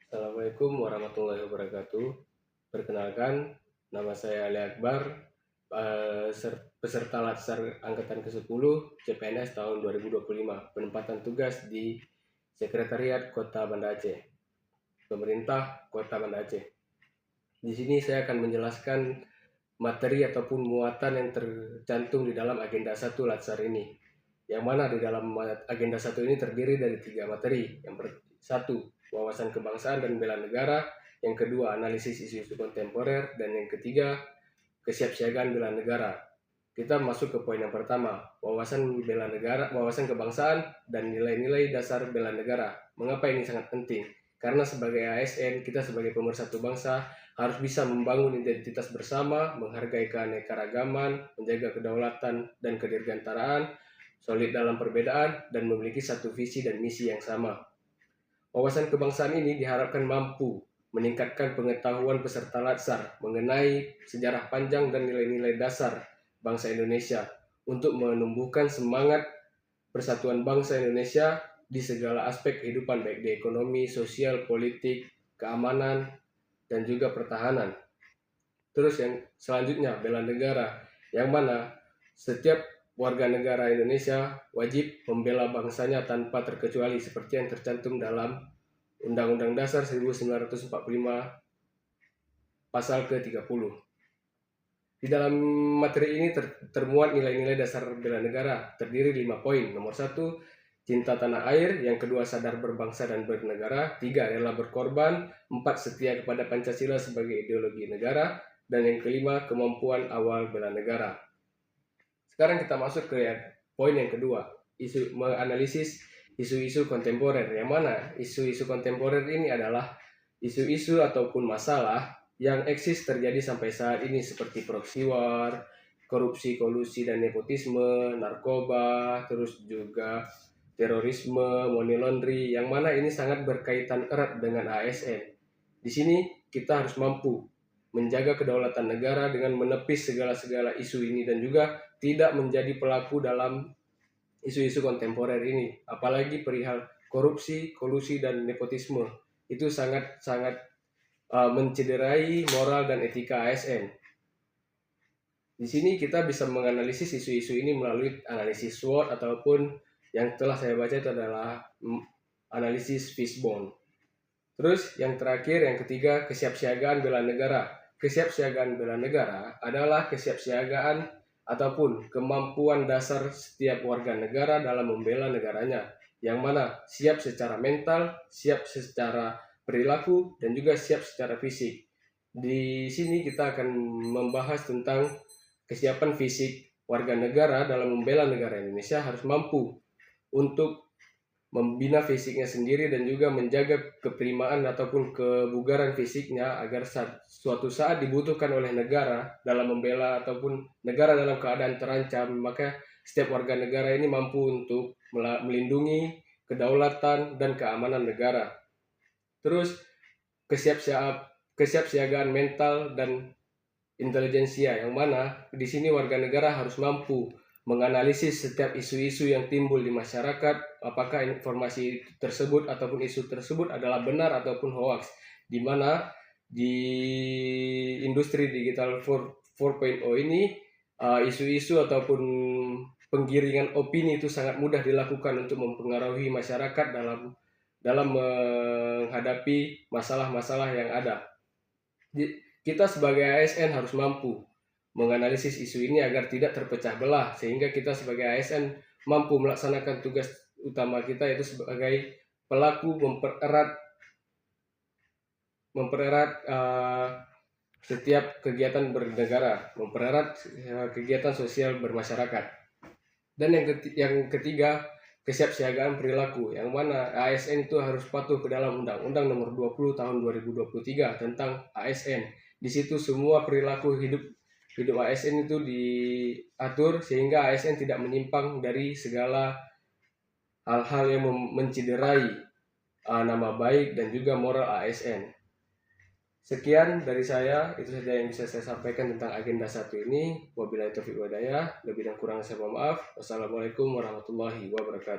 Assalamualaikum warahmatullahi wabarakatuh. Perkenalkan, nama saya Ali Akbar, peserta Latsar Angkatan ke-10 CPNS tahun 2025, penempatan tugas di Sekretariat Kota Banda Aceh, Pemerintah Kota Banda Aceh. Di sini saya akan menjelaskan materi ataupun muatan yang tercantum di dalam agenda 1 Latsar ini. Yang mana di dalam agenda 1 ini terdiri dari 3 materi. Yang satu, wawasan kebangsaan dan bela negara. Yang kedua, analisis isu-isu kontemporer. Dan yang ketiga, kesiapsiagaan bela negara. Kita masuk ke poin yang pertama, wawasan bela negara, wawasan kebangsaan dan nilai-nilai dasar bela negara. Mengapa ini sangat penting? Karena sebagai ASN, kita sebagai pemersatu bangsa harus bisa membangun identitas bersama, menghargai keanekaragaman, menjaga kedaulatan dan kedirgantaraan, solid dalam perbedaan, dan memiliki satu visi dan misi yang sama. Wawasan kebangsaan ini diharapkan mampu meningkatkan pengetahuan peserta Latsar mengenai sejarah panjang dan nilai-nilai dasar bangsa Indonesia untuk menumbuhkan semangat persatuan bangsa Indonesia di segala aspek kehidupan, baik di ekonomi, sosial, politik, keamanan, dan juga pertahanan. Terus yang selanjutnya, bela negara, yang mana setiap warga negara Indonesia wajib membela bangsanya tanpa terkecuali seperti yang tercantum dalam Undang-Undang Dasar 1945 pasal ke-30. Di dalam materi ini termuat nilai-nilai dasar bela negara, terdiri 5 poin. Nomor 1, cinta tanah air. Yang kedua, sadar berbangsa dan bernegara. 3, rela berkorban. 4, setia kepada Pancasila sebagai ideologi negara. Dan yang kelima, kemampuan awal bela negara. Sekarang kita masuk ke poin yang kedua, menganalisis isu-isu kontemporer. Yang mana isu-isu kontemporer ini adalah isu-isu ataupun masalah yang eksis terjadi sampai saat ini seperti proxy war, korupsi, kolusi dan nepotisme, narkoba, terus juga terorisme, money laundry, yang mana ini sangat berkaitan erat dengan ASN. Di sini kita harus mampu menjaga kedaulatan negara dengan menepis segala-segala isu ini dan juga tidak menjadi pelaku dalam isu-isu kontemporer ini. Apalagi perihal korupsi, kolusi, dan nepotisme. Itu sangat-sangat mencederai moral dan etika ASN. Di sini kita bisa menganalisis isu-isu ini melalui analisis SWOT ataupun yang telah saya baca itu adalah analisis Fishbone. Terus yang terakhir, yang ketiga, kesiapsiagaan bela negara. Kesiapsiagaan bela negara adalah kesiapsiagaan ataupun kemampuan dasar setiap warga negara dalam membela negaranya, yang mana siap secara mental, siap secara perilaku, dan juga siap secara fisik. Di sini kita akan membahas tentang kesiapan fisik warga negara dalam membela negara Indonesia harus mampu untuk membina fisiknya sendiri dan juga menjaga keprimaan ataupun kebugaran fisiknya agar suatu saat dibutuhkan oleh negara dalam membela ataupun negara dalam keadaan terancam, maka setiap warga negara ini mampu untuk melindungi kedaulatan dan keamanan negara. Terus kesiapsiagaan mental dan intelijensia, yang mana di sini warga negara harus mampu menganalisis setiap isu-isu yang timbul di masyarakat, apakah informasi tersebut ataupun isu tersebut adalah benar ataupun hoax, di mana di industri digital 4.0 ini isu-isu ataupun penggiringan opini itu sangat mudah dilakukan untuk mempengaruhi masyarakat dalam menghadapi masalah-masalah yang ada. Kita sebagai ASN harus mampu menganalisis isu ini agar tidak terpecah belah, sehingga kita sebagai ASN mampu melaksanakan tugas utama kita, yaitu sebagai pelaku mempererat setiap kegiatan bernegara, mempererat kegiatan sosial bermasyarakat. Dan yang ketiga, kesiapsiagaan perilaku, yang mana ASN itu harus patuh ke dalam Undang-Undang Nomor 20 Tahun 2023 tentang ASN. Di situ semua perilaku hidup ASN itu diatur sehingga ASN tidak menyimpang dari segala hal-hal yang mencederai nama baik dan juga moral ASN. Sekian dari saya, itu saja yang bisa saya sampaikan tentang agenda 1 ini. Wabillahi taufiq wal hidayah, lebih dan kurang saya mohon maaf. Wassalamualaikum warahmatullahi wabarakatuh.